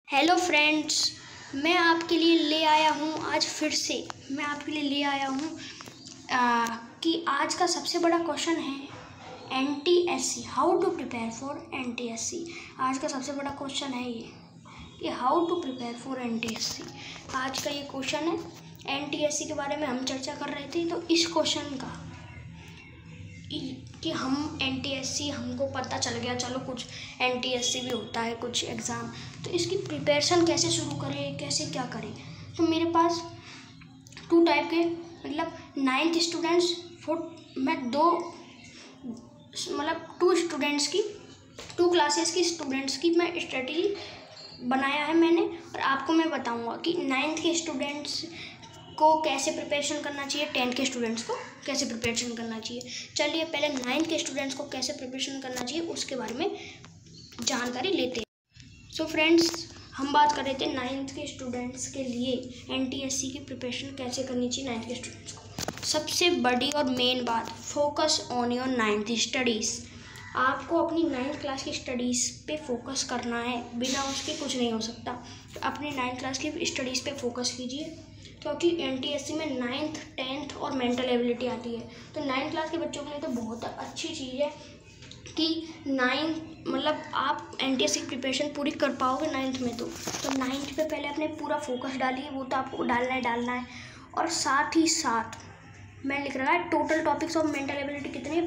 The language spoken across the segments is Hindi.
हेलो फ्रेंड्स, मैं आपके लिए ले आया हूँ आज फिर से मैं आपके लिए ले आया हूँ कि आज का सबसे बड़ा क्वेश्चन है NTSC, how to prepare for NTSC। आज का सबसे बड़ा क्वेश्चन है ये कि how to prepare for NTSC। आज का ये क्वेश्चन है, NTSC के बारे में हम चर्चा कर रहे थे। तो इस क्वेश्चन का कि हम NTSC हमको पता चल गया, चलो कुछ NTSC भी होता है कुछ एग्ज़ाम, तो इसकी प्रिपरेशन कैसे शुरू करें, कैसे क्या करें। तो मेरे पास टू टाइप के मतलब 9th स्टूडेंट्स टू क्लासेस की स्टूडेंट्स की मैं स्ट्रेटजी बनाया है मैंने, और आपको मैं बताऊंगा कि 9th के स्टूडेंट्स को कैसे प्रिपरेशन करना चाहिए, 10th के स्टूडेंट्स को कैसे प्रिपरेशन करना चाहिए। चलिए पहले 9th के स्टूडेंट्स को कैसे प्रिपरेशन करना चाहिए उसके बारे में जानकारी लेते हैं। सो फ्रेंड्स, हम बात कर रहे थे 9th के स्टूडेंट्स के लिए NTSC की प्रिपरेशन कैसे करनी चाहिए 9th के स्टूडेंट्स को। सबसे बड़ी और मेन बात, focus on your 9th studies. आपको अपनी 9th क्लास की स्टडीज़ पे फोकस करना है, बिना उसके कुछ नहीं हो सकता। तो अपनी 9th क्लास की स्टडीज़ पे फोकस कीजिए, क्योंकि NTSC में 9th 10th और मेंटल एबिलिटी आती है। तो 9th क्लास के बच्चों के लिए तो बहुत अच्छी चीज़ है कि 9th मतलब आप NTSC की प्रिपरेशन पूरी कर पाओगे 9th में। तो 9th पे पहले अपने पूरा फोकस डालिए, वो तो आपको डालना है। और साथ ही साथ मैंने लिख रखा है total topics of mental ability कितने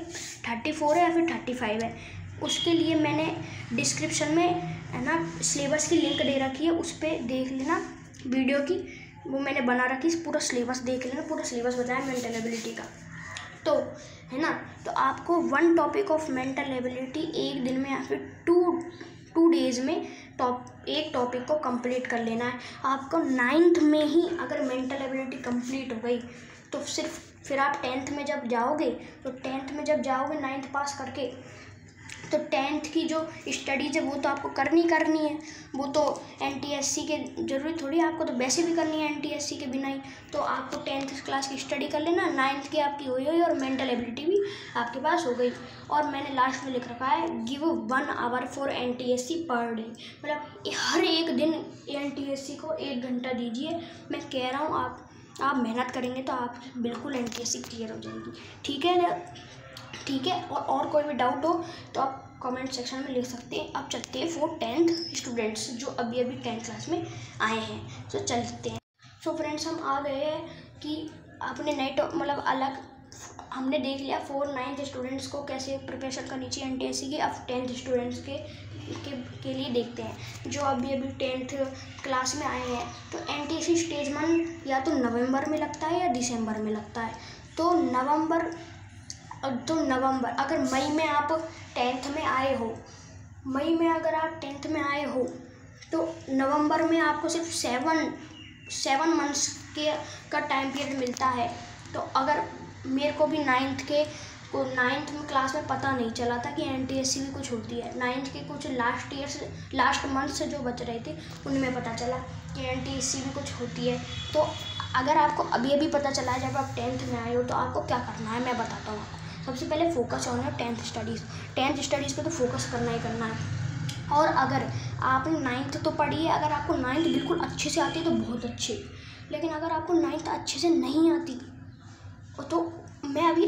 34 है या फिर 35 है। उसके लिए मैंने डिस्क्रिप्शन में है ना सिलेबस की लिंक दे रखी है, उस पर देख लेना वीडियो की, वो मैंने बना रखी है। पूरा सिलेबस देख लेना, पूरा सिलेबस बताया मेंटल एबिलिटी का। तो है ना, तो आपको 1 टॉपिक ऑफ मेंटल एबिलिटी एक दिन में या फिर टू डेज़ में एक टॉपिक को कंप्लीट कर लेना है। आपको 9th में ही अगर मेंटल एबिलिटी कंप्लीट हो गई तो फिर आप 10th में जब जाओगे, 9th पास करके, तो 10th की जो स्टडीज़ है वो तो आपको करनी है। वो तो NTSC के जरूरी थोड़ी, आपको तो वैसे भी करनी है NTSC के बिना ही। तो आपको 10th क्लास की स्टडी कर लेना, 9th की आपकी हो गई और मेंटल एबिलिटी भी आपके पास हो गई। और मैंने लास्ट में लिख रखा है give 1 hour for NTSC per day, मतलब हर एक दिन NTSC को 1 घंटा दीजिए। मैं कह रहा हूँ आप मेहनत करेंगे तो आप बिल्कुल NTSC क्लियर हो जाएगी। ठीक है। और कोई भी डाउट हो तो आप कमेंट सेक्शन में लिख सकते हैं। अब चलते हैं फॉर 10th स्टूडेंट्स जो अभी 10th क्लास में आए हैं। तो चलते हैं। सो फ्रेंड्स, हम आ गए हैं कि अपने नए मतलब अलग हमने देख लिया 4 9th स्टूडेंट्स को कैसे प्रिपरेशन करनी चाहिए NTSC की। अब 10th स्टूडेंट्स के लिए देखते हैं जो अभी 10th क्लास में आए हैं। तो NTSC स्टेज 1 या तो नवंबर में लगता है या दिसंबर में लगता है। तो नवंबर अगर मई में आप 10th में आए हो, अगर आप 10th में आए हो तो नवंबर में आपको सिर्फ 7 मंथ्स का टाइम पीरियड मिलता है। तो अगर मेरे को भी 9th क्लास में पता नहीं चला था कि NTSC भी कुछ होती है, 9th के कुछ लास्ट मंथ्स जो बच रहे थे उनमें पता चला कि NTSC भी कुछ होती है। तो अगर आपको अभी पता चला है जब आप 10th में आए हो तो आपको क्या करना है मैं बताता हूँ। सबसे पहले focus on your 10th studies पे तो फोकस करना है। और अगर आपने 9th तो पढ़ी है, अगर आपको 9th बिल्कुल अच्छे से आती है तो बहुत अच्छी, लेकिन अगर आपको 9th अच्छे से नहीं आती तो मैं अभी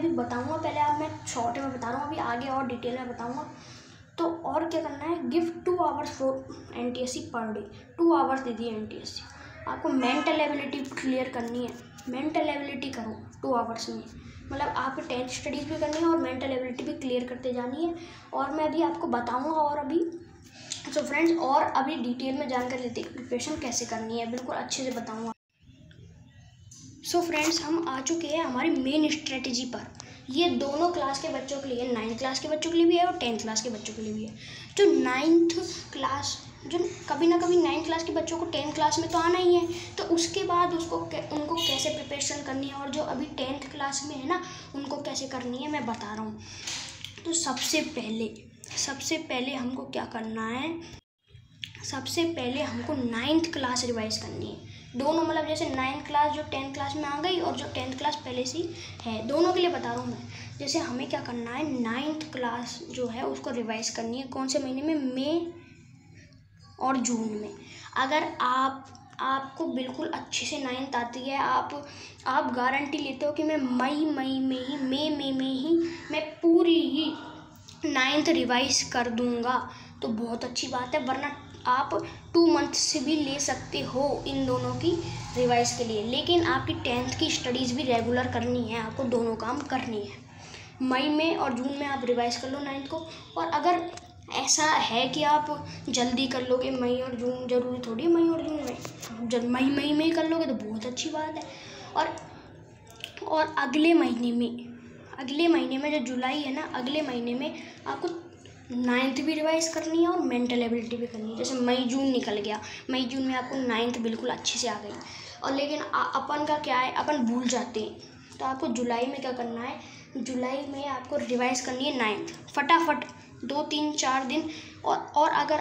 बताऊँगा। पहले अब मैं शॉर्ट में बता रहा हूँ, अभी आगे और डिटेल में बताऊँगा। तो और क्या करना है, give 2 hours for NTSC per day. 2 hours दे दिए NTSC। आपको मेंटल एबिलिटी क्लियर करनी है, मेंटल एबिलिटी करो 2 आवर्स में, मतलब आपको 10th स्टडीज़ भी करनी है और मेंटल एबिलिटी भी क्लियर करते जानी है। और मैं अभी आपको बताऊंगा और अभी सो फ्रेंड्स और अभी डिटेल में जानकारी लेते हैं प्रिपरेशन कैसे करनी है, बिल्कुल अच्छे से बताऊंगा। सो फ्रेंड्स, हम आ चुके हैं हमारी मेन स्ट्रेटजी पर। ये दोनों क्लास के बच्चों के लिए, 9th क्लास के बच्चों के लिए भी है और 10th क्लास के बच्चों के लिए भी है। जो 9th क्लास जो कभी ना कभी 9th क्लास के बच्चों को 10th क्लास में तो आना ही है, तो उसके बाद उनको कैसे प्रिपरेशन करनी है, और जो अभी 10th क्लास में है ना उनको कैसे करनी है मैं बता रहा हूँ। तो सबसे पहले हमको क्या करना है, सबसे पहले हमको 9th क्लास रिवाइज करनी है। दोनों मतलब जैसे 9th क्लास जो 10th क्लास में आ गई और जो 10th क्लास पहले से है, दोनों के लिए बता रहा हूँ मैं। जैसे हमें क्या करना है, 9th क्लास जो है उसको रिवाइज करनी है। कौन से महीने में, और जून में। अगर आपको बिल्कुल अच्छे से 9th आती है, आप गारंटी लेते हो कि मैं मई में ही मैं पूरी ही 9th रिवाइज कर दूंगा, तो बहुत अच्छी बात है। वरना आप 2 मंथ से भी ले सकते हो इन दोनों की रिवाइज के लिए। लेकिन आपकी 10th की स्टडीज़ भी रेगुलर करनी है, आपको दोनों काम करनी है। मई में और जून में आप रिवाइज कर लो 9th को। और अगर ऐसा है कि आप जल्दी कर लोगे मई और जून, ज़रूरी थोड़ी है मई और जून में, जब मई में ही कर लोगे तो बहुत अच्छी बात है। और अगले महीने में जो जुलाई है ना, अगले महीने में आपको 9th भी रिवाइज करनी है और मेंटल एबिलिटी भी करनी है। जैसे मई जून निकल गया, मई जून में आपको 9th बिल्कुल अच्छे से आ गई, और लेकिन अपन का क्या है, अपन भूल जाते हैं। तो आपको जुलाई में क्या करना है, जुलाई में आपको रिवाइज करनी है 9th फटाफट 2-3-4 दिन। और अगर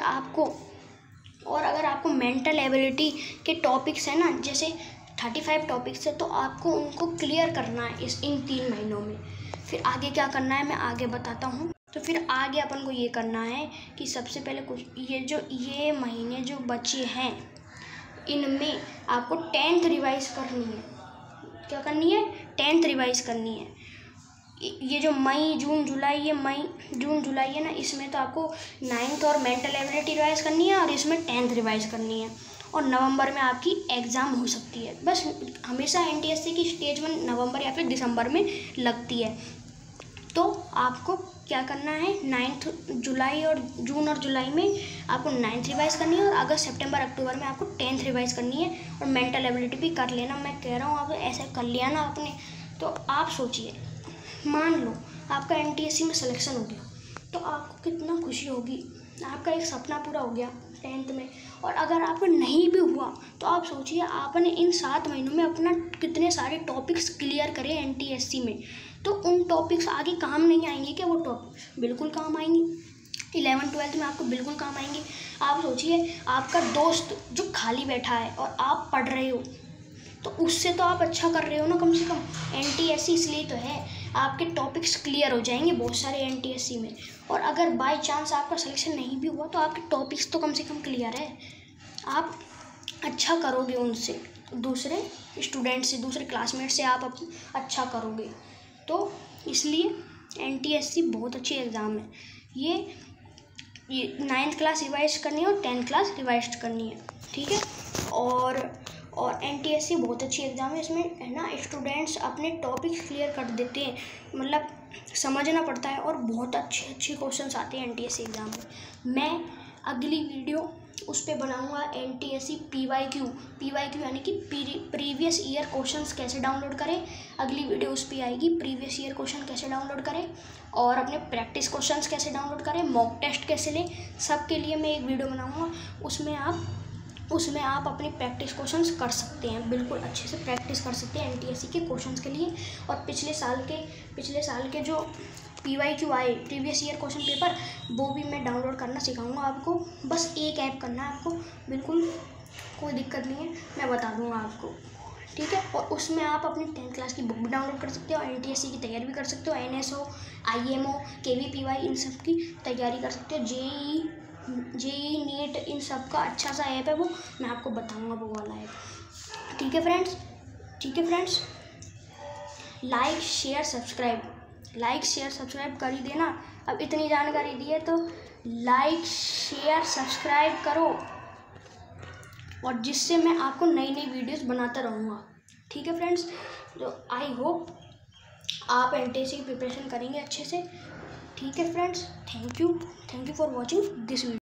आपको मेंटल एबिलिटी के टॉपिक्स है ना, जैसे 35 टॉपिक्स है, तो आपको उनको क्लियर करना है इन 3 महीनों में। फिर आगे क्या करना है मैं आगे बताता हूँ। तो फिर आगे अपन को ये करना है कि सबसे पहले कुछ ये महीने जो बचे हैं, इनमें आपको 10th रिवाइज करनी है। क्या करनी है? 10th रिवाइज करनी है। ये जो मई जून जुलाई है ना, इसमें तो आपको 9th और मेंटल एबिलिटी रिवाइज करनी है, और इसमें 10th रिवाइज करनी है। और नवंबर में आपकी एग्ज़ाम हो सकती है। बस हमेशा NTSC की स्टेज 1 नवंबर या फिर दिसंबर में लगती है। तो आपको क्या करना है, 9th जुलाई और जून और जुलाई में आपको 9th रिवाइज करनी है, और अगस्त सितंबर अक्टूबर में आपको 10th रिवाइज करनी है। और मेंटल एबिलिटी भी कर लेना। मैं कह रहा हूँ आप ऐसे कर लिया ना आपने, तो आप सोचिए, मान लो आपका NTSC में सिलेक्शन हो गया, तो आपको कितना खुशी होगी। आपका एक सपना पूरा हो गया 10th में। और अगर आपको नहीं भी हुआ, तो आप सोचिए आपने इन 7 महीनों में अपना कितने सारे टॉपिक्स क्लियर करे NTSC में। तो उन टॉपिक्स आगे काम नहीं आएंगे क्या? वो टॉपिक्स बिल्कुल काम आएंगे। 11th-12th में आपको बिल्कुल काम आएंगे। आप सोचिए आपका दोस्त जो खाली बैठा है और आप पढ़ रहे हो, तो उससे तो आप अच्छा कर रहे हो ना कम से कम। NTSC इसलिए तो है, आपके टॉपिक्स क्लियर हो जाएंगे बहुत सारे NTSC में। और अगर बाय चांस आपका सिलेक्शन नहीं भी हुआ, तो आपके टॉपिक्स तो कम से कम क्लियर है, आप अच्छा करोगे उनसे, दूसरे स्टूडेंट से, दूसरे क्लासमेट से आप अच्छा करोगे। तो इसलिए NTSC बहुत अच्छी एग्ज़ाम है। ये 9th क्लास रिवाइज करनी है और 10th क्लास रिवाइज करनी है, ठीक है। और NTSC बहुत अच्छी एग्ज़ाम है। इसमें है ना, स्टूडेंट्स अपने टॉपिक्स क्लियर कर देते हैं, मतलब समझना पड़ता है, और बहुत अच्छे क्वेश्चंस आते हैं NTSC एग्ज़ाम में। मैं अगली वीडियो उस पर बनाऊंगा NTSC PYQ यानी कि प्रीवियस ईयर क्वेश्चंस कैसे डाउनलोड करें। अगली वीडियो उस पर आएगी, प्रीवियस ईयर क्वेश्चन कैसे डाउनलोड करें, और अपने प्रैक्टिस क्वेश्चंस कैसे डाउनलोड करें, मॉक टेस्ट कैसे लें, सब के लिए मैं एक वीडियो बनाऊँगा। उसमें आप अपनी प्रैक्टिस क्वेश्चंस कर सकते हैं, बिल्कुल अच्छे से प्रैक्टिस कर सकते हैं NTSC के क्वेश्चंस के लिए। और पिछले साल के जो PYQ आए, प्रीवियस ईयर क्वेश्चन पेपर, वो भी मैं डाउनलोड करना सिखाऊंगा आपको। बस एक ऐप करना है आपको, बिल्कुल कोई दिक्कत नहीं है, मैं बता दूंगा आपको, ठीक है। और उसमें आप अपनी 10th क्लास की बुक भी डाउनलोड कर सकते हो, NTSC की तैयारी भी कर सकते हो, NSO IMO KVPY इन सब की तैयारी कर सकते हो, JEE नीट इन सब का अच्छा सा ऐप है वो, मैं आपको बताऊंगा वो वाला ऐप, ठीक है फ्रेंड्स। लाइक शेयर सब्सक्राइब कर ही देना। अब इतनी जानकारी दी है तो लाइक शेयर सब्सक्राइब करो, और जिससे मैं आपको नई वीडियोस बनाता रहूँगा, ठीक है फ्रेंड्स। तो आई होप आप NTSC की प्रिपरेशन करेंगे अच्छे से, ठीक है friends. Thank you for watching this video.